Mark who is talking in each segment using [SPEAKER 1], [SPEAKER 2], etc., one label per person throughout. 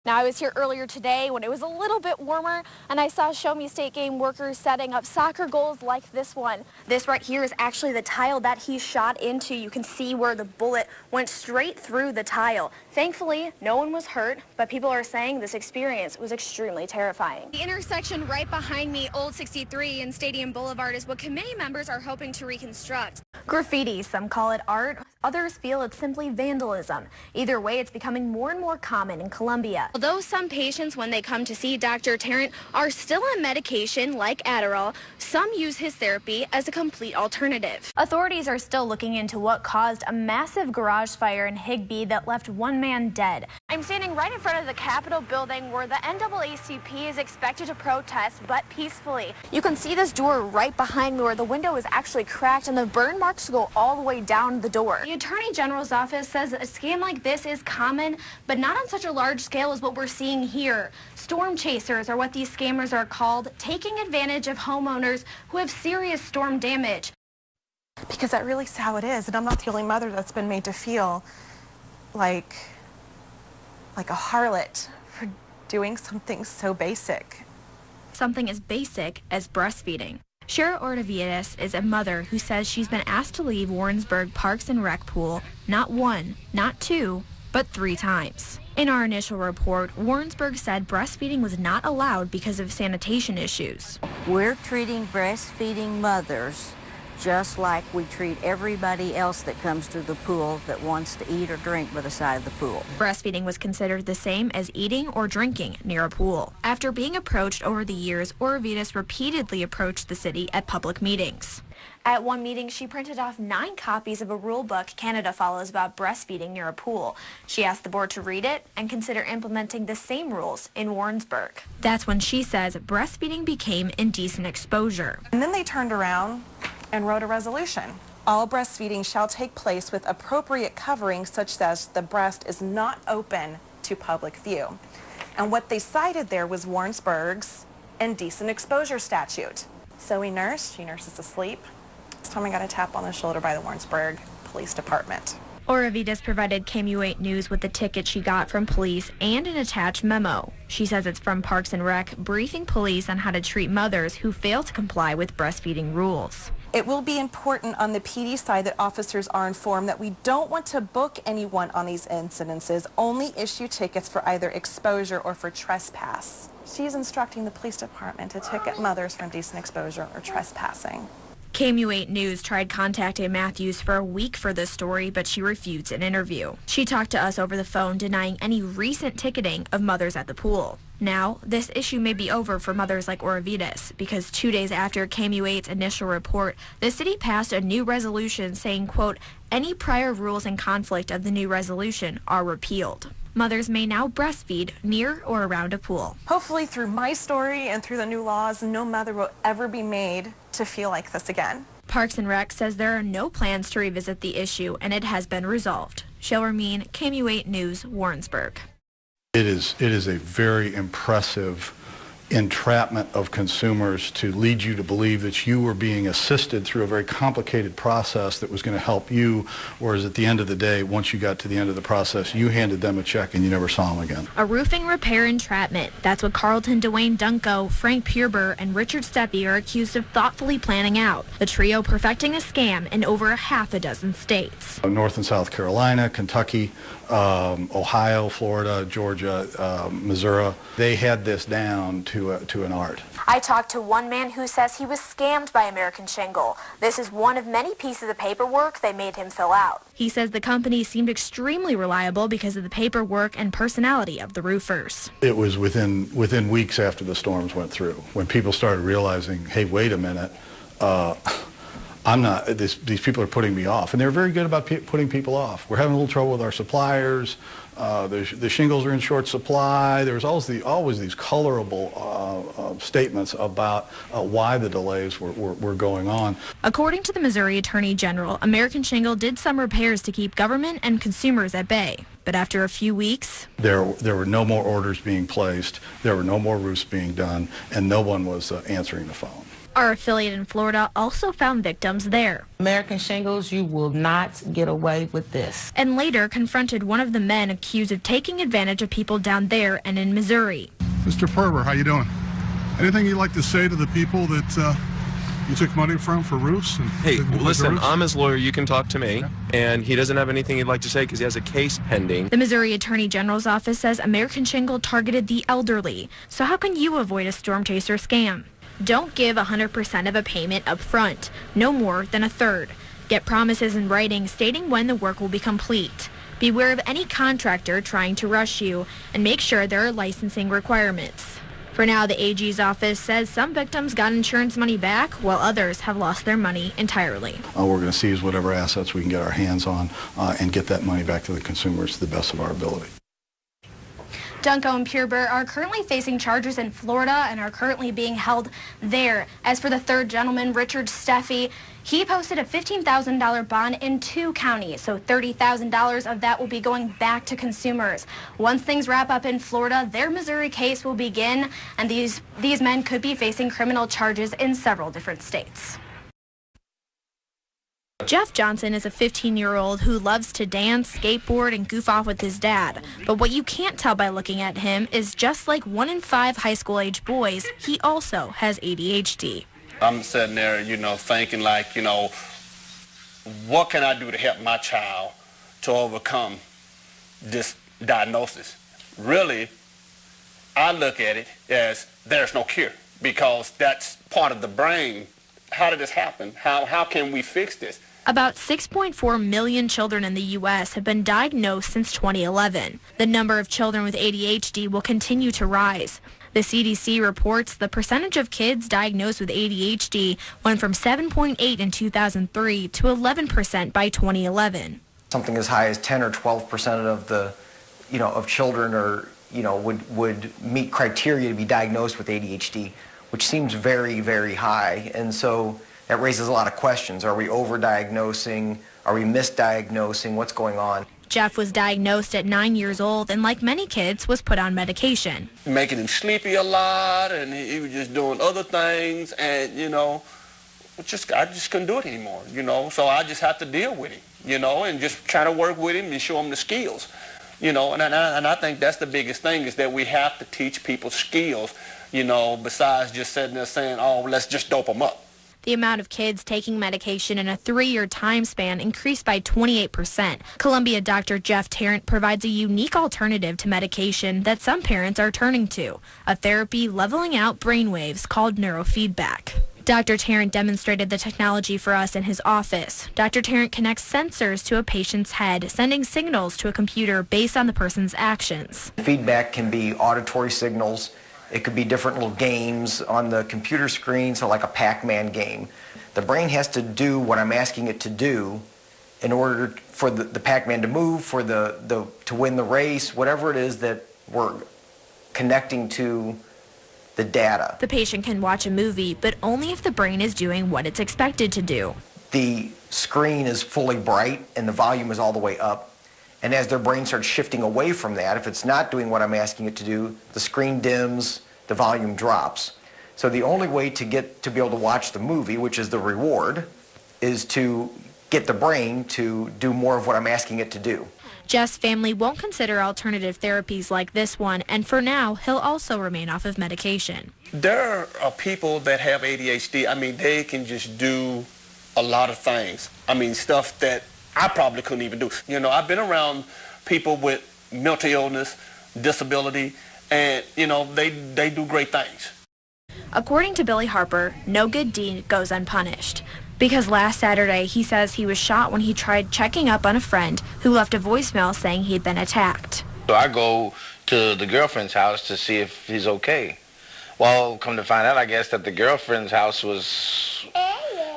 [SPEAKER 1] Now, I was here earlier today when it was a little bit warmer, and I saw Show Me State game workers setting up soccer goals like this one. This right here is actually the tile that he shot into. You can see where the bullet went straight through the tile. Thankfully, no one was hurt, but people are saying this experience was extremely terrifying. The intersection right behind me, Old 63 and Stadium Boulevard, is what committee members are hoping to reconstruct. Graffiti, some call it art, others feel it's simply vandalism. Either way, it's becoming more and more common in Columbia. Although some patients, when they come to see Dr. Tarrant, are still on medication like Adderall, some use his therapy as a complete alternative. Authorities are still looking into what caused a massive garage fire in Higbee that left one man dead. I'm standing right in front of the Capitol building where the NAACP is expected to protest, but peacefully. You can see this door right behind me where the window is actually cracked and the burn marks go all the way down the door. The Attorney General's office says a scam like this is common, but not on such a large scale as what we're seeing here. Storm chasers are what these scammers are called, taking advantage of homeowners who have serious storm damage.
[SPEAKER 2] Because that really is how it is, and I'm not the only mother that's been made to feel like a harlot for doing something so basic.
[SPEAKER 1] Something as basic as breastfeeding. Shara Ortavitas is a mother who says she's been asked to leave Warrensburg Parks and Rec pool not one, not two, but 3 times. In our initial report, Warrensburg said breastfeeding was not allowed because of sanitation issues.
[SPEAKER 3] We're treating breastfeeding mothers just like we treat everybody else that comes to the pool that wants to eat or drink by the side of the pool.
[SPEAKER 1] Breastfeeding was considered the same as eating or drinking near a pool. After being approached over the years, Ortavitas repeatedly approached the city at public meetings. At one meeting, she printed off 9 copies of a rule book Canada follows about breastfeeding near a pool. She asked the board to read it and consider implementing the same rules in Warrensburg. That's when she says breastfeeding became indecent exposure.
[SPEAKER 2] And then they turned around and wrote a resolution. All breastfeeding shall take place with appropriate covering such as the breast is not open to public view. And what they cited there was Warrensburg's indecent exposure statute. So we nursed, she nurses asleep. This time I got a tap on the shoulder by the Warrensburg Police Department.
[SPEAKER 1] Ortavitas provided KOMU 8 News with the ticket she got from police and an attached memo. She says it's from Parks and Rec, briefing police on how to treat mothers who fail to comply with breastfeeding rules.
[SPEAKER 2] It will be important on the PD side that officers are informed that we don't want to book anyone on these incidences, only issue tickets for either exposure or for trespass. She's instructing the police department to ticket mothers for indecent exposure or trespassing.
[SPEAKER 1] KOMU 8 News tried contacting Matthews for a week for this story, but she refused an interview. She talked to us over the phone, denying any recent ticketing of mothers at the pool. Now, this issue may be over for mothers like Ortavitas, because 2 days after KOMU 8's initial report, the city passed a new resolution saying, quote, any prior rules in conflict of the new resolution are repealed. Mothers may now breastfeed near or around a pool.
[SPEAKER 2] Hopefully through my story and through the new laws, no mother will ever be made to feel like this again.
[SPEAKER 1] Parks and Rec says there are no plans to revisit the issue and it has been resolved. Shale Remien, KOMU 8 News, Warrensburg.
[SPEAKER 4] It is a very impressive entrapment of consumers to lead you to believe that you were being assisted through a very complicated process that was going to help you, whereas at the end of the day, once you got to the end of the process, you handed them a check and you never saw them again.
[SPEAKER 1] A roofing repair entrapment. That's what Carlton Dwayne Dunko, Frank Pureber, and Richard Steffi are accused of thoughtfully planning out. The trio perfecting a scam in over a half a dozen states.
[SPEAKER 4] North and South Carolina, Kentucky, Ohio, Florida, Georgia, Missouri. They had this down to an art.
[SPEAKER 1] I talked to one man who says he was scammed by American Shingle. This is one of many pieces of paperwork they made him fill out. He says the company seemed extremely reliable because of the paperwork and personality of the roofers.
[SPEAKER 4] It was within weeks after the storms went through when people started realizing, hey, wait a minute, these people are putting me off. And they're very good about putting people off. We're having a little trouble with our suppliers. The shingles are in short supply. There's always these colorable statements about why the delays were going on.
[SPEAKER 1] According to the Missouri Attorney General, American Shingle did some repairs to keep government and consumers at bay. But after a few weeks,
[SPEAKER 4] there were no more orders being placed, there were no more roofs being done, and no one was answering the phone.
[SPEAKER 1] Our affiliate in Florida also found victims there.
[SPEAKER 5] American Shingles, you will not get away with this.
[SPEAKER 1] And later confronted one of the men accused of taking advantage of people down there and in Missouri.
[SPEAKER 6] Mr. Perver, how you doing? Anything you'd like to say to the people that you took money from for roofs? And
[SPEAKER 7] hey, listen,
[SPEAKER 6] roofs?
[SPEAKER 7] I'm his lawyer. You can talk to me. And he doesn't have anything he'd like to say because he has a case pending.
[SPEAKER 1] The Missouri Attorney General's office says American Shingle targeted the elderly. So how can you avoid a storm chaser scam? Don't give 100% of a payment up front, no more than a third. Get promises in writing stating when the work will be complete. Beware of any contractor trying to rush you, and make sure there are licensing requirements. For now, the AG's office says some victims got insurance money back, while others have lost their money entirely.
[SPEAKER 4] We're going to seize whatever assets we can get our hands on and get that money back to the consumers to the best of our ability.
[SPEAKER 1] Dunko and Purebird are currently facing charges in Florida and are currently being held there. As for the third gentleman, Richard Steffi, he posted a $15,000 bond in 2 counties, so $30,000 of that will be going back to consumers. Once things wrap up in Florida, their Missouri case will begin, and these men could be facing criminal charges in several different states. Jeff Johnson is a 15-year-old who loves to dance, skateboard, and goof off with his dad. But what you can't tell by looking at him is just like 1 in 5 high school-age boys, he also has ADHD.
[SPEAKER 8] I'm sitting there, thinking like, what can I do to help my child to overcome this diagnosis? Really, I look at it as there's no cure because that's part of the brain. How did this happen? How can we fix this?
[SPEAKER 1] About 6.4 million children in the U.S. have been diagnosed since 2011. The number of children with ADHD will continue to rise. The CDC reports the percentage of kids diagnosed with ADHD went from 7.8 in 2003 to 11% by 2011.
[SPEAKER 9] Something as high as 10 or 12% of the, of children are, would meet criteria to be diagnosed with ADHD, which seems very, very high. And so that raises a lot of questions. Are we overdiagnosing? Are we misdiagnosing? What's going on?
[SPEAKER 1] Jeff was diagnosed at 9 years old and, like many kids, was put on medication.
[SPEAKER 8] Making him sleepy a lot, and he was just doing other things, and, I just couldn't do it anymore, So I just have to deal with him, and just try to work with him and show him the skills, and I think that's the biggest thing is that we have to teach people skills, besides just sitting there saying, oh, let's just dope them up.
[SPEAKER 1] The amount of kids taking medication in a 3-year time span increased by 28%. Columbia Dr. Jeff Tarrant provides a unique alternative to medication that some parents are turning to, a therapy leveling out brainwaves called neurofeedback. Dr. Tarrant demonstrated the technology for us in his office. Dr. Tarrant connects sensors to a patient's head, sending signals to a computer based on the person's actions.
[SPEAKER 9] Feedback can be auditory signals. It could be different little games on the computer screen, so like a Pac-Man game. The brain has to do what I'm asking it to do in order for the Pac-Man to move, for to win the race, whatever it is that we're connecting to the data.
[SPEAKER 1] The patient can watch a movie, but only if the brain is doing what it's expected to do.
[SPEAKER 9] The screen is fully bright and the volume is all the way up. And as their brain starts shifting away from that, if it's not doing what I'm asking it to do, the screen dims, the volume drops. So the only way to be able to watch the movie, which is the reward, is to get the brain to do more of what I'm asking it to do.
[SPEAKER 1] Jeff's family won't consider alternative therapies like this one, and for now, he'll also remain off of medication.
[SPEAKER 8] There are people that have ADHD. They can just do a lot of things. Stuff that I probably couldn't even do. I've been around people with mental illness, disability, and, they do great things.
[SPEAKER 1] According to Billy Harper, no good deed goes unpunished. Because last Saturday, he says he was shot when he tried checking up on a friend who left a voicemail saying he'd been attacked.
[SPEAKER 10] So I go to the girlfriend's house to see if he's okay. Well, come to find out, I guess, that the girlfriend's house was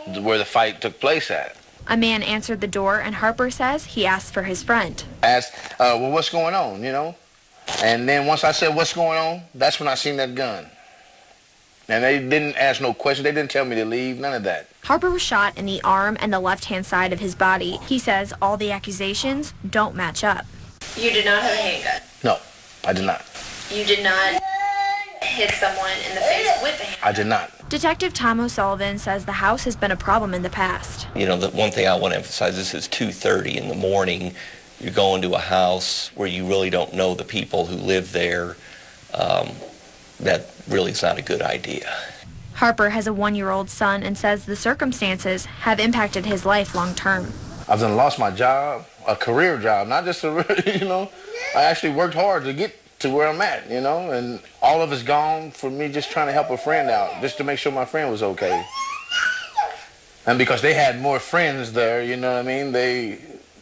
[SPEAKER 10] where the fight took place at.
[SPEAKER 1] A man answered the door, and Harper says he asked for his friend.
[SPEAKER 10] Asked, well, what's going on, And then once I said, what's going on, that's when I seen that gun. And they didn't ask no question. They didn't tell me to leave, none of that.
[SPEAKER 1] Harper was shot in the arm and the left-hand side of his body. He says all the accusations don't match up.
[SPEAKER 11] You did not have a handgun?
[SPEAKER 10] No, I did not.
[SPEAKER 11] You did not hit someone in the face with a handgun?
[SPEAKER 10] I did not.
[SPEAKER 1] Detective Tom O'Sullivan says the house has been a problem in the past.
[SPEAKER 12] You know, the one thing I want to emphasize, this is 2:30 in the morning. You're going to a house where you really don't know the people who live there. That really is not a good idea.
[SPEAKER 1] Harper has a 1-year-old son and says the circumstances have impacted his life long term.
[SPEAKER 10] I've done lost my job, a career job, not just a, you know, I actually worked hard to get to where I'm at, you know, and all of it's gone for me just trying to help a friend out, just to make sure my friend was okay. And because they had more friends there, you know what I mean,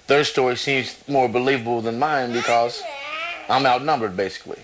[SPEAKER 10] their story seems more believable than mine because I'm outnumbered, basically.